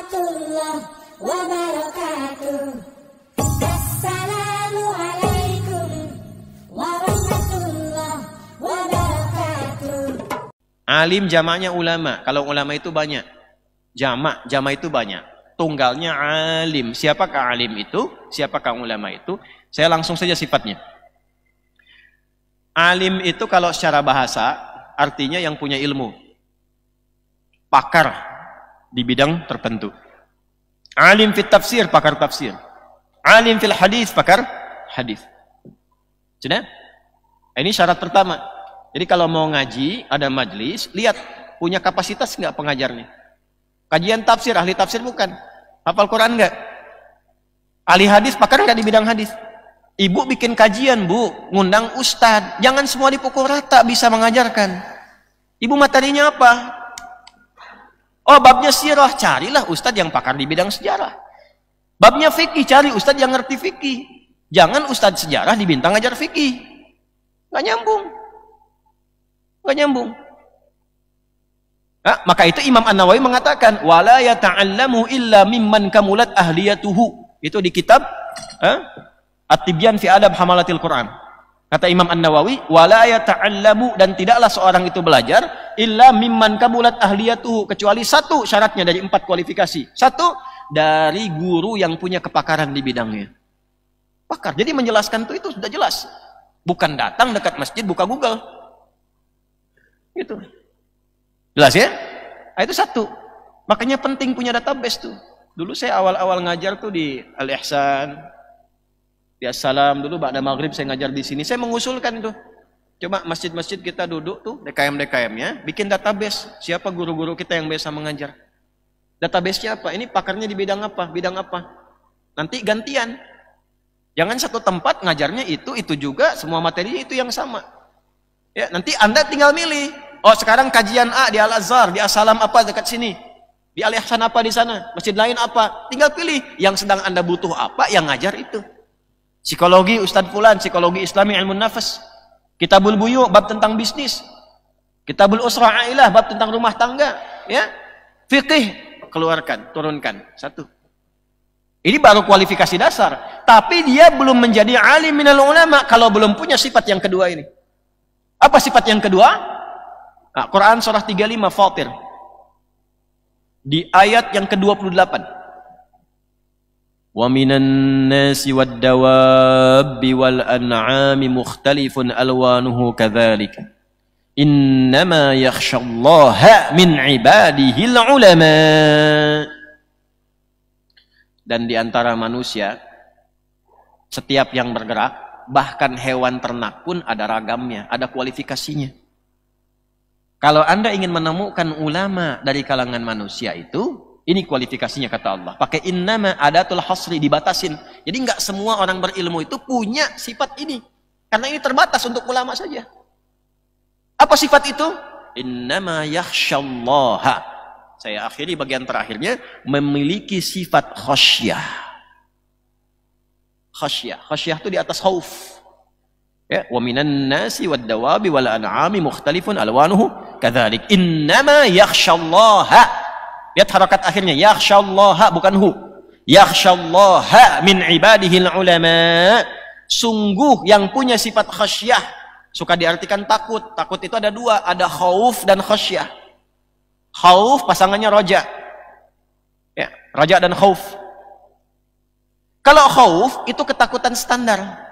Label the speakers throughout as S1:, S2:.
S1: warahmatullahi wabarakatuh. Assalamualaikum warahmatullahi wabarakatuh.
S2: Alim jamaknya ulama. Kalau ulama itu banyak. Jamak itu banyak. Tunggalnya alim. Siapakah alim itu? Siapakah ulama itu? Saya langsung saja sifatnya. Alim itu kalau secara bahasa artinya yang punya ilmu. Pakar di bidang tertentu. Alim fit tafsir, pakar tafsir. Alim fil hadis, pakar hadis. Sudah? Ini syarat pertama. Jadi kalau mau ngaji, ada majlis, lihat punya kapasitas nggak pengajarnya. Kajian tafsir, ahli tafsir bukan. Hafal Quran nggak? Ahli hadis, pakar nggak di bidang hadis? Ibu bikin kajian, Bu, ngundang ustadz. Jangan semua dipukul rata bisa mengajarkan. Ibu materinya apa? Oh, babnya sirah, carilah ustadz yang pakar di bidang sejarah. Babnya fikih, cari ustadz yang ngerti fikih. Jangan ustadz sejarah dibintang ngajar fikih. Nggak nyambung. Nggak nyambung. Nah, maka itu Imam An-Nawawi mengatakan, wala yata'allamu illa mimman kamulat ahliyatuhu. Itu di kitab At-Tibyan fi Adab Hamalatil Quran. Kata Imam An-Nawawi, wala yata'allamu, dan tidaklah seorang itu belajar illa mimman kamulat ahliyatuhu, kecuali satu syaratnya dari 4 kualifikasi. Satu, dari guru yang punya kepakaran di bidangnya. Pakar. Jadi menjelaskan itu sudah jelas. Bukan datang dekat masjid buka Google. Gitu. Jelas ya? Nah, itu satu. Makanya penting punya database tuh. Dulu saya awal-awal ngajar tuh di Al-Ihsan, di Assalam, dulu ba'da maghrib saya ngajar di sini. Saya mengusulkan itu. Coba masjid-masjid kita duduk tuh, DKM-DKM-nya, bikin database. Siapa guru-guru kita yang biasa mengajar? Database-nya apa? Ini pakarnya di bidang apa? Bidang apa? Nanti gantian. Jangan satu tempat ngajarnya itu juga, semua materinya itu yang sama. Ya, nanti Anda tinggal milih. Oh, sekarang kajian A di Al-Azhar, di Assalam apa dekat sini? Di Al-Ihsan apa di sana? Masjid lain apa? Tinggal pilih. Yang sedang Anda butuh apa, yang ngajar itu. Psikologi Ustadz Fulan, psikologi Islami ilmu nafas. Kitabul Buyu, bab tentang bisnis. Kitabul Usra Ailah, bab tentang rumah tangga. Ya, fikih, keluarkan, turunkan. Satu. Ini baru kualifikasi dasar. Tapi dia belum menjadi alim minal ulama kalau belum punya sifat yang kedua ini. Apa sifat yang kedua? Nah, Quran surah 35 Fatir. Di ayat yang ke-28. Wa minan nasi wad dawabi wal an'ami mukhtalifun alwanuhu kadzalika. Innama yakhshallaha min ibadihil ulama. Dan di antara manusia, setiap yang bergerak, bahkan hewan ternak pun ada ragamnya, ada kualifikasinya. Kalau Anda ingin menemukan ulama dari kalangan manusia itu, ini kualifikasinya kata Allah. Pakai innama adatul hasri, dibatasin. Jadi nggak semua orang berilmu itu punya sifat ini. Karena ini terbatas untuk ulama saja. Apa sifat itu? Innama yakhshallaha. Saya akhiri bagian terakhirnya, memiliki sifat khasyah. Khasyah itu di atas khauf. Ya, wa minan nasi wad dawabi wal an'ami mukhtalifun alwanuhu kadzalik. Innama yakhshallaha. Lihat harakat akhirnya, yakhshallaha bukan hu. Yakhshallaha min ibadihil ulama. Sungguh yang punya sifat khasyah. Suka diartikan takut. Takut itu ada dua, ada khauf dan khasyah. Khauf pasangannya roja. Ya, roja dan khauf. Kalau khauf itu ketakutan standar.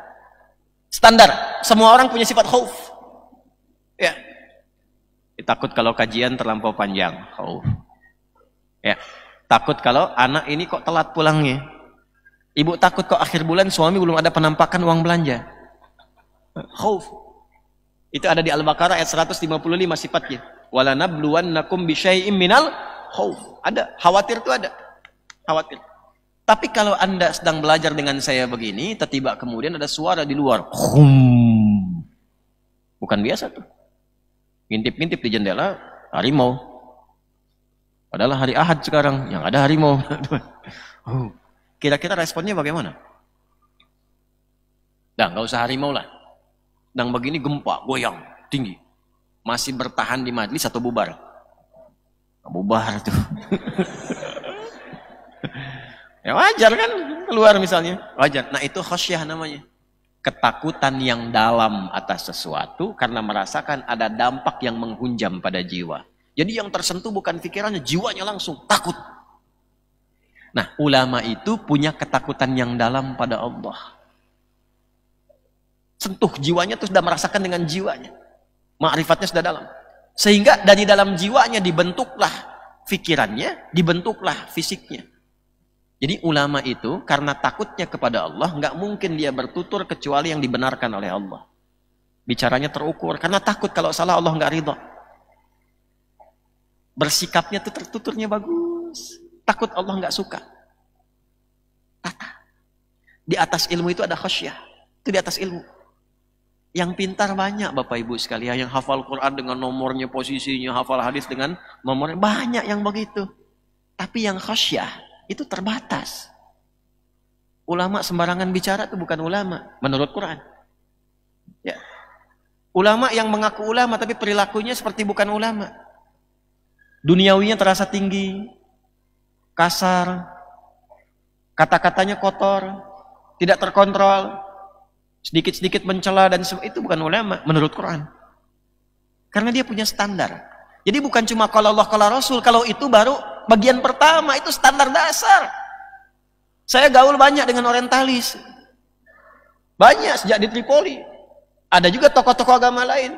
S2: Standar. Semua orang punya sifat khauf. Ya. Takut kalau kajian terlampau panjang, khauf. Ya. Takut kalau anak ini kok telat pulangnya. Ibu takut kok akhir bulan suami belum ada penampakan uang belanja. Khauf. Itu ada di Al-Baqarah ayat 155 sifatnya. Wala nabluwannakum bisyai'im minal khauf. Ada, khawatir itu ada. Khawatir. Tapi kalau Anda sedang belajar dengan saya begini, tiba-tiba kemudian ada suara di luar. Bukan biasa tuh. Ngintip-ngintip di jendela, harimau. Padahal hari Ahad sekarang, yang ada harimau. Kira-kira responnya bagaimana? Nah, nggak usah harimau lah. Sedang begini gempa, goyang, tinggi. Masih bertahan di majlis atau bubar? Bubar tuh. Ya wajar kan keluar misalnya. Wajar. Nah itu khasyah namanya. Ketakutan yang dalam atas sesuatu karena merasakan ada dampak yang menghunjam pada jiwa. Jadi yang tersentuh bukan pikirannya, jiwanya langsung takut. Nah, ulama itu punya ketakutan yang dalam pada Allah. Sentuh jiwanya itu sudah merasakan dengan jiwanya. Ma'rifatnya sudah dalam. Sehingga dari dalam jiwanya dibentuklah pikirannya, dibentuklah fisiknya. Jadi ulama itu karena takutnya kepada Allah, nggak mungkin dia bertutur kecuali yang dibenarkan oleh Allah. Bicaranya terukur, karena takut kalau salah Allah nggak ridho. Bersikapnya tuh tertuturnya bagus, takut Allah nggak suka. Tata. Di atas ilmu itu ada khasyah, itu di atas ilmu. Yang pintar banyak Bapak Ibu sekalian, yang hafal Quran dengan nomornya, posisinya, hafal hadis dengan nomornya, banyak yang begitu. Tapi yang khasyah itu terbatas. Ulama sembarangan bicara itu bukan ulama menurut Quran. Ya. Ulama yang mengaku ulama tapi perilakunya seperti bukan ulama. Duniawinya terasa tinggi, kasar, kata-katanya kotor, tidak terkontrol, sedikit-sedikit mencela dan itu bukan ulama menurut Quran. Karena dia punya standar. Jadi bukan cuma kalau Allah kalau Rasul, kalau itu baru bagian pertama, itu standar dasar. Saya gaul banyak dengan orientalis. Banyak sejak di Tripoli. Ada juga tokoh-tokoh agama lain.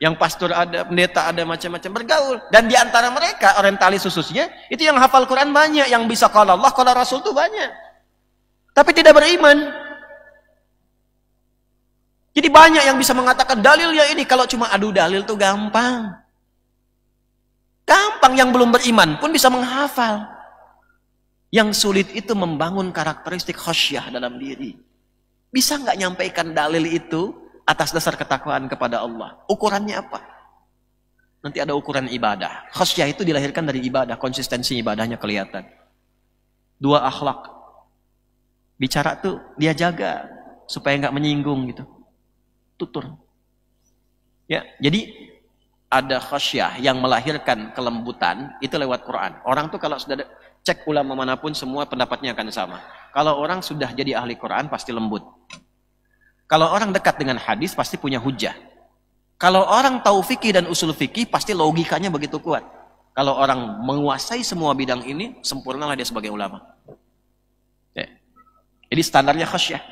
S2: Yang pastor ada, pendeta ada, macam-macam bergaul. Dan di antara mereka, orientalis khususnya, itu yang hafal Quran banyak. Yang bisa kalau Allah, kalau Rasul itu banyak. Tapi tidak beriman. Jadi banyak yang bisa mengatakan dalilnya ini. Kalau cuma adu dalil itu gampang. Gampang, yang belum beriman pun bisa menghafal. Yang sulit itu membangun karakteristik khasyah dalam diri. Bisa nggak nyampaikan dalil itu atas dasar ketakwaan kepada Allah? Ukurannya apa? Nanti ada ukuran ibadah. Khasyah itu dilahirkan dari ibadah, konsistensi ibadahnya kelihatan. 2 akhlak. Bicara tuh dia jaga supaya nggak menyinggung gitu. Tutur. Ya, jadi ada khasyah yang melahirkan kelembutan itu lewat Quran. Orang tuh kalau sudah cek ulama manapun semua pendapatnya akan sama. Kalau orang sudah jadi ahli Quran pasti lembut. Kalau orang dekat dengan hadis pasti punya hujah. Kalau orang tahu fikih dan usul fikih pasti logikanya begitu kuat. Kalau orang menguasai semua bidang ini, sempurnalah dia sebagai ulama. Ya. Jadi standarnya khasyah.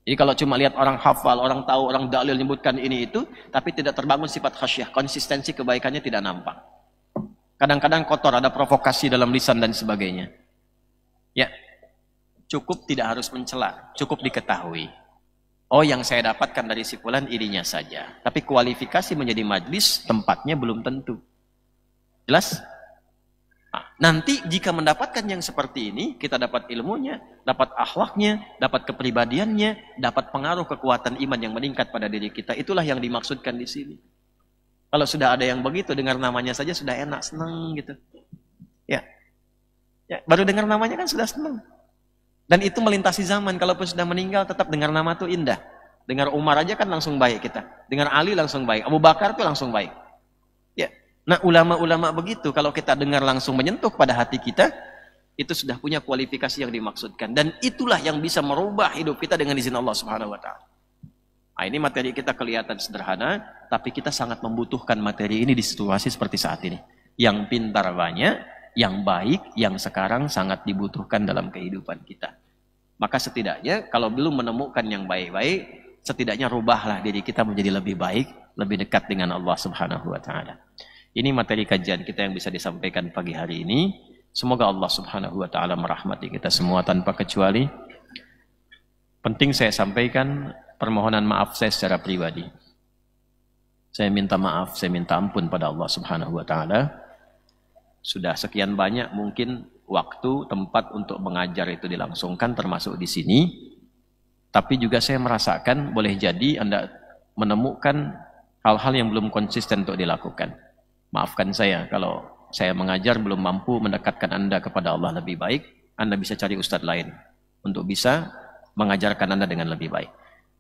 S2: Jadi kalau cuma lihat orang hafal, orang tahu, orang dalil menyebutkan ini itu, tapi tidak terbangun sifat khasyah, konsistensi kebaikannya tidak nampak. Kadang-kadang kotor, ada provokasi dalam lisan dan sebagainya. Ya, cukup tidak harus mencela, cukup diketahui. Oh, yang saya dapatkan dari si fulan ininya saja. Tapi kualifikasi menjadi majlis, tempatnya belum tentu. Jelas? Nah, nanti jika mendapatkan yang seperti ini, kita dapat ilmunya, dapat akhlaknya, dapat kepribadiannya, dapat pengaruh kekuatan iman yang meningkat pada diri kita. Itulah yang dimaksudkan di sini. Kalau sudah ada yang begitu, dengar namanya saja sudah enak, senang gitu. Ya, baru dengar namanya kan sudah senang. Dan itu melintasi zaman. Kalaupun sudah meninggal, tetap dengar nama itu indah. Dengar Umar aja kan langsung baik kita. Dengar Ali langsung baik. Abu Bakar itu langsung baik. Ya. Nah, ulama-ulama begitu, kalau kita dengar langsung menyentuh pada hati kita, itu sudah punya kualifikasi yang dimaksudkan. Dan itulah yang bisa merubah hidup kita dengan izin Allah Subhanahu wa Ta'ala. Nah, ini materi kita kelihatan sederhana, tapi kita sangat membutuhkan materi ini di situasi seperti saat ini. Yang pintar banyak, yang baik, yang sekarang sangat dibutuhkan dalam kehidupan kita. Maka setidaknya, kalau belum menemukan yang baik-baik, setidaknya rubahlah diri kita menjadi lebih baik, lebih dekat dengan Allah Subhanahu wa Ta'ala. Ini materi kajian kita yang bisa disampaikan pagi hari ini. Semoga Allah Subhanahu wa Ta'ala merahmati kita semua tanpa kecuali. Penting saya sampaikan permohonan maaf saya secara pribadi. Saya minta maaf, saya minta ampun pada Allah Subhanahu wa Ta'ala. Sudah sekian banyak mungkin waktu, tempat untuk mengajar itu dilangsungkan termasuk di sini. Tapi juga saya merasakan boleh jadi Anda menemukan hal-hal yang belum konsisten untuk dilakukan. Maafkan saya kalau saya mengajar belum mampu mendekatkan Anda kepada Allah lebih baik. Anda bisa cari ustadz lain untuk bisa mengajarkan Anda dengan lebih baik.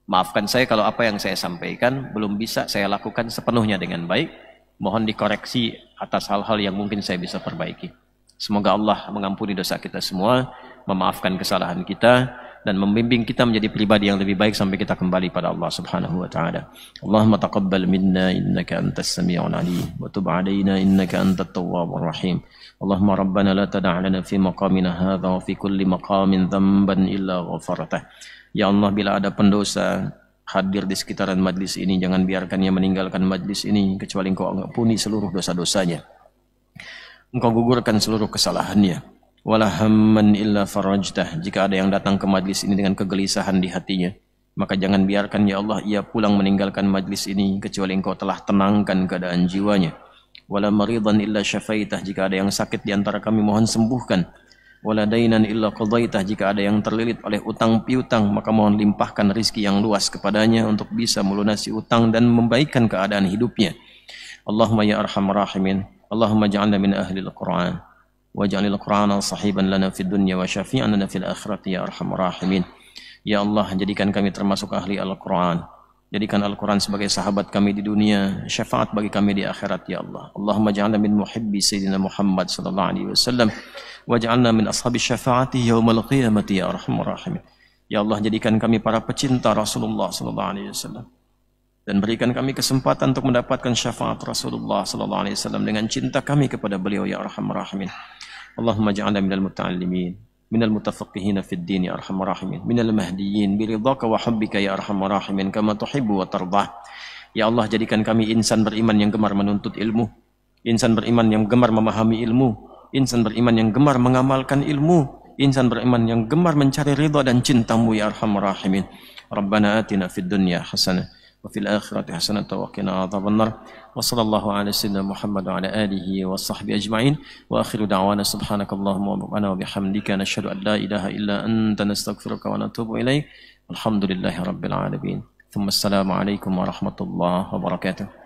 S2: Maafkan saya kalau apa yang saya sampaikan belum bisa saya lakukan sepenuhnya dengan baik. Mohon dikoreksi atas hal-hal yang mungkin saya bisa perbaiki. Semoga Allah mengampuni dosa kita semua, memaafkan kesalahan kita, dan membimbing kita menjadi pribadi yang lebih baik sampai kita kembali pada Allah Subhanahu wa taala. Allahumma taqabbal minna innaka antas sami'ul alim wa tub 'alaina innaka antat tawwabur rahim. Allahumma rabbana la tada' lana fi maqamina hadha wa fi kulli maqamin dhanban illa ghafartah. Ya Allah, bila ada pendosa hadir di sekitaran majlis ini, jangan biarkan ia meninggalkan majlis ini kecuali Engkau ampuni seluruh dosa-dosanya. Engkau gugurkan seluruh kesalahannya. Wala hamman illa farajtah. Jika ada yang datang ke majlis ini dengan kegelisahan di hatinya, maka jangan biarkan ya Allah ia pulang meninggalkan majlis ini kecuali Engkau telah tenangkan keadaan jiwanya. Wala maridan illa syafaitah. Jika ada yang sakit di antara kami, mohon sembuhkan. Wala dainan illa qadaitah. Jika ada yang terlilit oleh utang piutang, maka mohon limpahkan rizki yang luas kepadanya untuk bisa melunasi utang dan membaikkan keadaan hidupnya. Allahumma ya arhamar rahimin, Allahumma ja'alna min ahli al-Qur'an waj'alil Qur'ana sahiban lana fid dunya wa syafi'an lana fil akhirati ya arhamar rahimin. Ya Allah, jadikan kami termasuk ahli Al-Qur'an. Jadikan Al-Quran sebagai sahabat kami di dunia, syafaat bagi kami di akhirat ya Allah. Allahumma ja'alna min muhibbi Sayyidina Muhammad sallallahu alaihi wasallam waj'alna min ashabi syafaati yaumal qiyamati ya arhamar rahimin. Ya Allah, jadikan kami para pecinta Rasulullah sallallahu alaihi wasallam dan berikan kami kesempatan untuk mendapatkan syafaat Rasulullah sallallahu alaihi wasallam dengan cinta kami kepada beliau ya arhamar rahimin. Allahumma ja'alna minal muta'allimin, minal mutafaqihina fid din ya arhamar rahimin, minal mahdiyyin biridhaka wa hubbika ya arhamar rahimin kama tuhibbu wa tardah. Ya Allah, jadikan kami insan beriman yang gemar menuntut ilmu, insan beriman yang gemar memahami ilmu, insan beriman yang gemar mengamalkan ilmu, insan beriman yang gemar mencari ridha dan cintamu ya arhamar rahimin. Rabbana atina fid dunya hasanah wa fil akhirati hasanatan wa qina adzabannar. Wa sallallahu ala sayyidina Muhammad wa ala alihi wa sahbihi ajma'in. Wa akhiru da'wana subhanakallahumma wa bihamdika nashhadu an la ilaha illa anta nastaghfiruka wa natubu ilaik. Alhamdulillahi rabbil alamin. Thumma assalamu alaikum warahmatullahi wabarakatuh.